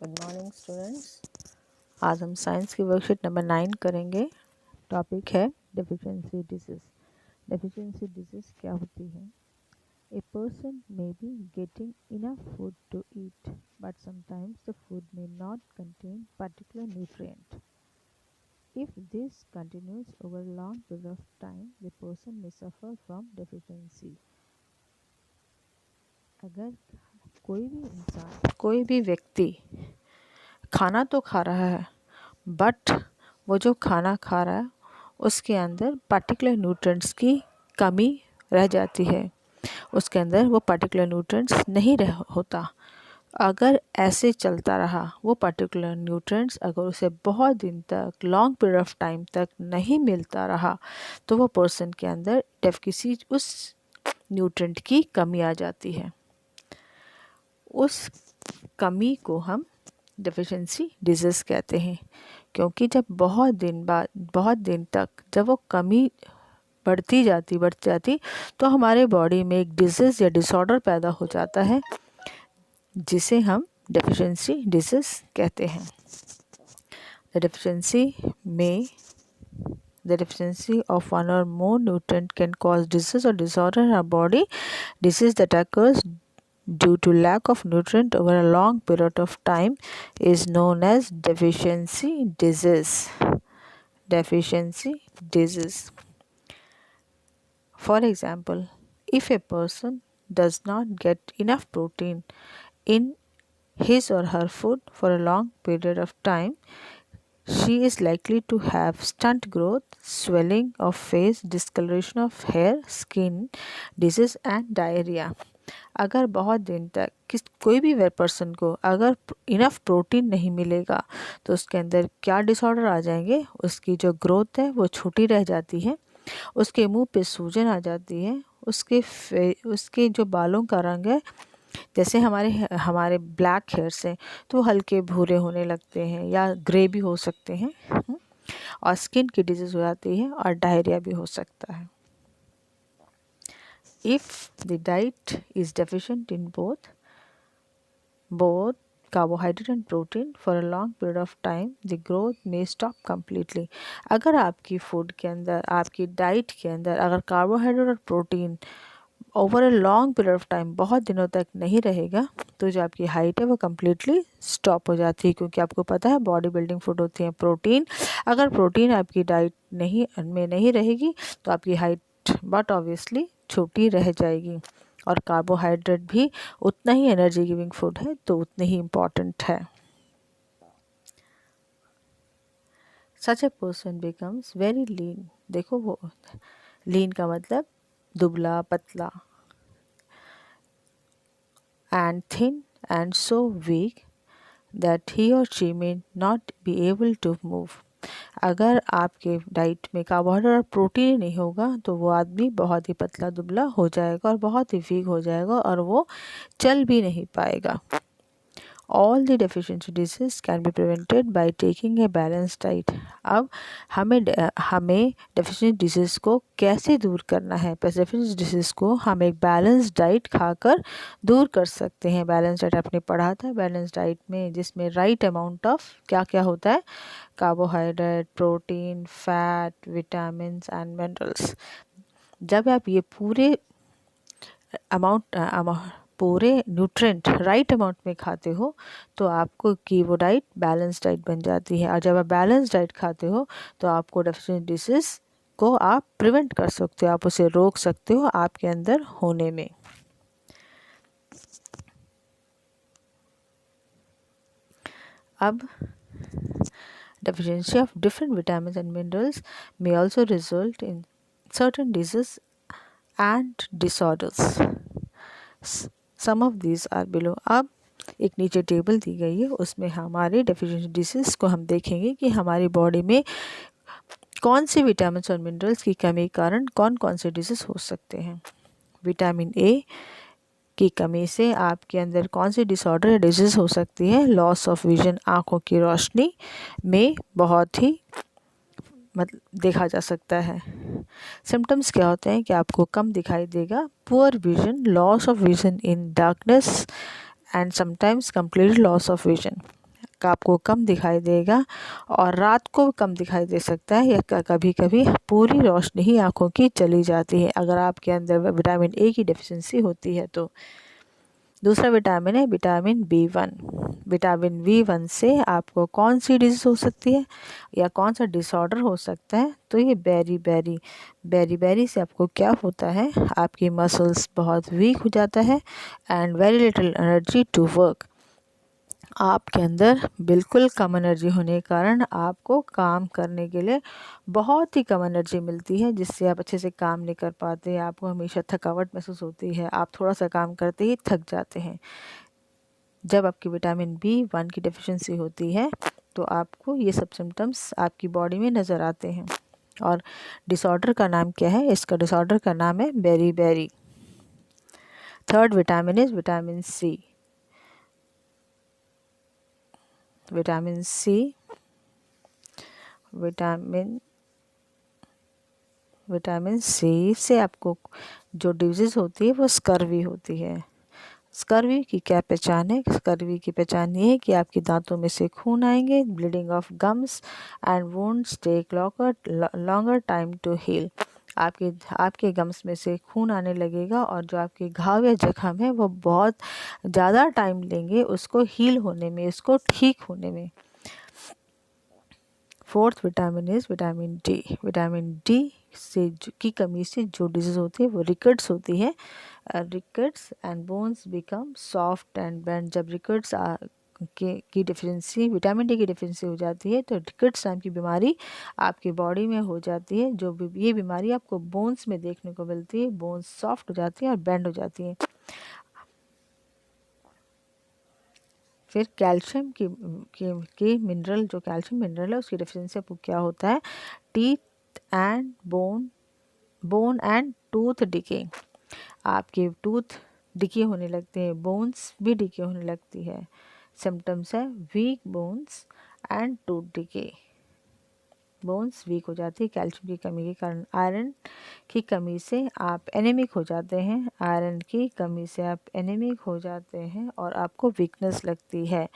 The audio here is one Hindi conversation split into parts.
Good morning students. आज हम साइंस की वर्कशीट नंबर 9 करेंगे। टॉपिक है डेफिशिएंसी डिजीज। डेफिशिएंसी डिजीज क्या होती है? A person may be getting enough food to eat but sometimes the food may not contain particular nutrient. If this continues over a long period of time, the person may suffer from deficiency. अगर कोई भी व्यक्ति खाना तो खा रहा है बट वो जो खाना खा रहा है उसके अंदर पर्टिकुलर न्यूट्रिएंट्स की कमी रह जाती है, उसके अंदर वो पर्टिकुलर न्यूट्रिएंट्स नहीं होता। अगर ऐसे चलता रहा वो पर्टिकुलर न्यूट्रिएंट्स अगर उसे बहुत दिन तक लॉन्ग पीरियड ऑफ टाइम तक नहीं मिलता रहा तो वो पर्सन के अंदर किसी उस न्यूट्रिएंट की कमी आ जाती है। उस कमी को हम डेफिशिएंसी डिजीज कहते हैं, क्योंकि जब बहुत दिन तक जब वो कमी बढ़ती जाती तो हमारे बॉडी में एक डिजीज़ या डिसऑर्डर पैदा हो जाता है जिसे हम डेफिशिएंसी डिजीज कहते हैं। The deficiency of one or more nutrient can cause disease or disorder in our body. Disease that occurs due to lack of nutrient over a long period of time is known as deficiency disease. Deficiency disease. For example, if a person does not get enough protein in his or her food for a long period of time, she is likely to have stunt growth, swelling of face, discoloration of hair, skin disease and diarrhea. अगर बहुत दिन तक कोई भी पर्सन को अगर इनफ प्रोटीन नहीं मिलेगा तो उसके अंदर क्या डिसऑर्डर आ जाएंगे, उसकी जो ग्रोथ है वो छोटी रह जाती है, उसके मुंह पे सूजन आ जाती है, उसके जो बालों का रंग है जैसे हमारे ब्लैक हेयर्स हैं तो वो हल्के भूरे होने लगते हैं या ग्रे भी हो सकते हैं, और स्किन की डिजीज़ हो जाती है और डायरिया भी हो सकता है। If the diet is deficient in both carbohydrate and protein for a long period of time, the growth may stop completely. अगर आपकी फूड के अंदर, आपकी डाइट के अंदर अगर कार्बोहाइड्रेट और protein over a long period of time बहुत दिनों तक नहीं रहेगा तो जो आपकी हाइट है वो कम्प्लीटली स्टॉप हो जाती है, क्योंकि आपको पता है बॉडी बिल्डिंग फूड होती है प्रोटीन। अगर प्रोटीन आपकी डाइट नहीं रहेगी तो आपकी हाइट बट ऑब्वियसली छोटी रह जाएगी, और कार्बोहाइड्रेट भी उतना ही एनर्जी गिविंग फूड है तो उतने ही इम्पॉर्टेंट है। Such a person becomes very lean. देखो वो लीन का मतलब दुबला पतला, and thin and so weak that he or she may not be able to move. अगर आपके डाइट में कार्बोहाइड्रेट और प्रोटीन नहीं होगा तो वो आदमी बहुत ही पतला दुबला हो जाएगा और बहुत ही वीक हो जाएगा और वो चल भी नहीं पाएगा। All the deficiency diseases can be prevented by taking a balanced diet. अब हमें deficiency disease को कैसे दूर करना है? deficiency disease को हम एक बैलेंस डाइट खाकर दूर कर सकते हैं। बैलेंस डाइट आपने पढ़ा था, बैलेंस डाइट में जिसमें राइट अमाउंट ऑफ क्या क्या होता है, carbohydrate, protein, fat, vitamin and minerals. जब आप ये पूरे न्यूट्रिएंट राइट अमाउंट में खाते हो तो आपको की वो डाइट बैलेंस डाइट बन जाती है, और जब आप बैलेंस डाइट खाते हो तो आपको डेफिशिएंसी डिसीज को आप प्रिवेंट कर सकते हो, आप उसे रोक सकते हो आपके अंदर होने में। अब deficiency of different vitamins and minerals may also result in certain diseases and disorders. Some of these are below. अब एक नीचे टेबल दी गई है, उसमें हमारे डेफिशिएंसी डिसीज को हम देखेंगे कि हमारी बॉडी में कौन से विटामिन और मिनरल्स की कमी के कारण कौन कौन से डिसीज हो सकते हैं। विटामिन ए की कमी से आपके अंदर कौन सी डिसऑर्डर या डिजीज़ हो सकती है। लॉस ऑफ विजन, आँखों की रोशनी में बहुत ही देखा जा सकता है। सिम्टम्स क्या होते हैं कि आपको कम दिखाई देगा, poor vision, loss of vision in darkness and sometimes complete loss of vision. आपको कम दिखाई देगा और रात को कम दिखाई दे सकता है, या कभी कभी पूरी रोशनी ही आँखों की चली जाती है अगर आपके अंदर विटामिन ए की डेफिशिएंसी होती है तो। दूसरा विटामिन है विटामिन B1। विटामिन B1 से आपको कौन सी डिजीज़ हो सकती है या कौन सा डिसऑर्डर हो सकता है, तो ये बेरी से आपको क्या होता है, आपकी मसल्स बहुत वीक हो जाता है and very little energy to work. आपके अंदर बिल्कुल कम एनर्जी होने के कारण आपको काम करने के लिए बहुत ही कम एनर्जी मिलती है, जिससे आप अच्छे से काम नहीं कर पाते, आपको हमेशा थकावट महसूस होती है, आप थोड़ा सा काम करते ही थक जाते हैं। जब आपकी विटामिन B1 की डेफिशिएंसी होती है तो आपको ये सब सिम्टम्स आपकी बॉडी में नज़र आते हैं। और डिसऑर्डर का नाम क्या है, इसका डिसऑर्डर का नाम है बेरी। Third vitamin is vitamin C। Vitamin C से आपको जो डिजीज़ होती है वो स्कर्वी होती है। स्कर्वी की क्या पहचान है? स्कर्वी की पहचान ये है कि आपके दांतों में से खून आएंगे, bleeding of gums and wounds take longer time to heal. आपके गम्स में से खून आने लगेगा और जो आपके घाव या जख्म है वो बहुत ज़्यादा टाइम लेंगे उसको हील होने में, उसको ठीक होने में। Fourth vitamin is vitamin D. Vitamin D से की कमी से जो डिजीज़ होती है वो रिकेट्स होती है। Rickets and bones become soft and bend. जब रिकेट्स की डिफिशिएंसी, विटामिन डी की डिफिशिएंसी हो जाती है तो रिकेट्स नाम की बीमारी आपकी बॉडी में हो जाती है। जो ये बीमारी आपको बोन्स में देखने को मिलती है, बोन्स सॉफ्ट हो जाती है और बेंड हो जाती है। फिर कैल्शियम की मिनरल, जो कैल्शियम मिनरल है उसकी डेफिशिएंसी आपको क्या होता है, teeth and bone and tooth decay. आपके टूथ डिके होने लगते हैं, बोन्स भी डिके होने लगती है। सिम्टम्स है weak bones and tooth decay. Bones weak हो जाती है कैल्शियम की कमी के कारण। आयरन की कमी से आप एनीमिक हो जाते हैं। आयरन की कमी से आप एनीमिक हो जाते हैं और आपको वीकनेस लगती है।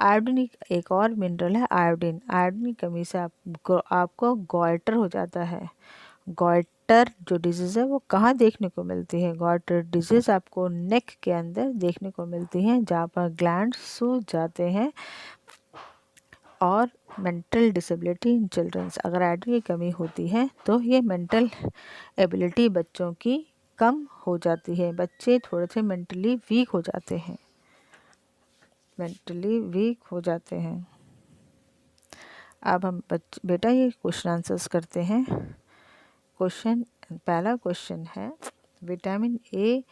आयोडीन एक और मिनरल है आयोडीन। आयोडीन की कमी से आपको गॉइटर हो जाता है। गॉइटर जो डिजीज़ है वो कहाँ देखने को मिलती है? गॉइटर डिजीज़ आपको नेक के अंदर देखने को मिलती है, जहाँ पर ग्लैंड सूज जाते हैं। और मेंटल डिसेबिलिटी इन चिल्ड्रंस, अगर आयोडीन की कमी होती है तो ये मेंटल एबिलिटी बच्चों की कम हो जाती है, बच्चे थोड़े से मेंटली वीक हो जाते हैं, अब हम बेटा ये क्वेश्चन आंसर्स करते हैं। पहला क्वेश्चन है vitamin A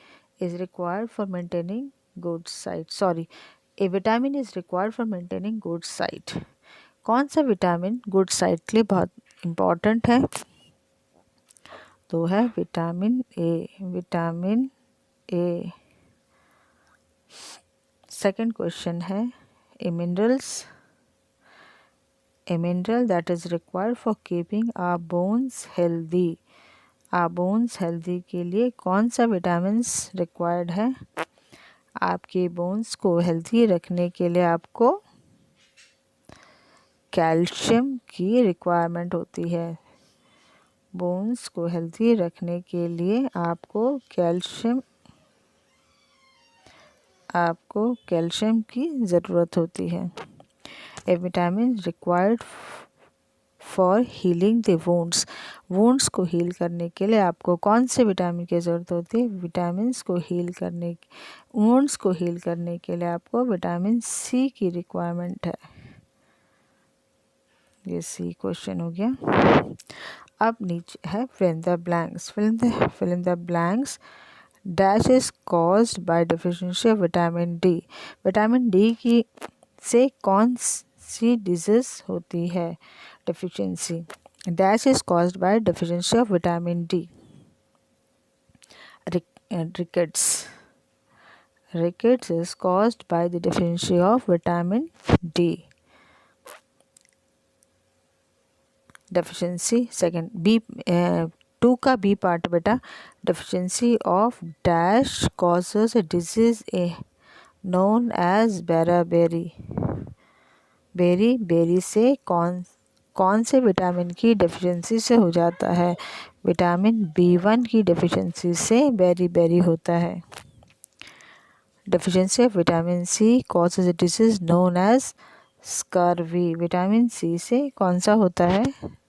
is required for maintaining good site. A vitamin is required for maintaining good site. कौन सा विटामिन गुड साइट के लिए बहुत इम्पॉर्टेंट है? तो है विटामिन ए। सेकंड क्वेश्चन है a mineral that is required for keeping our bones healthy. Our bones healthy के लिए कौन सा विटामिन्स रिक्वायर्ड है? आपके बोन्स को हेल्दी रखने के लिए आपको कैल्शियम की रिक्वायरमेंट होती है। बोन्स को हेल्दी रखने के लिए आपको कैल्शियम की ज़रूरत होती है। A vitamin required for healing the wounds को हील करने के लिए आपको कौन से विटामिन की ज़रूरत होती है? वुंड्स को हील करने के लिए आपको विटामिन C की रिक्वायरमेंट है। ये C क्वेश्चन हो गया। अब नीचे है fill in the blanks dash is caused by deficiency of vitamin D. Vitamin D की से कौन सी डिजीज होती है? Deficiency. Dash is caused by deficiency of vitamin D. Rickets is caused by the deficiency of vitamin D. Deficiency second B 2 का बी पार्ट बेटा, deficiency of dash causes a disease known as beriberi. Beriberi से कौन कौन से विटामिन की डेफिशिएंसी से हो जाता है? विटामिन B1 की डेफिशिएंसी से बेरी बेरी होता है। Deficiency of vitamin C causes a disease known as scurvy. Vitamin C से कौन सा होता है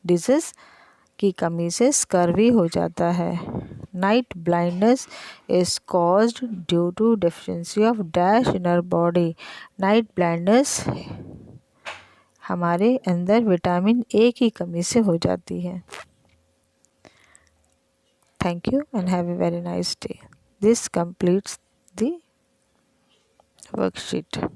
डिजीज की कमी से स्कर्वी हो जाता है। Night blindness is caused due to deficiency of dash in our body. Night blindness हमारे अंदर विटामिन ए की कमी से हो जाती है। Thank you and have a very nice day. This completes the worksheet.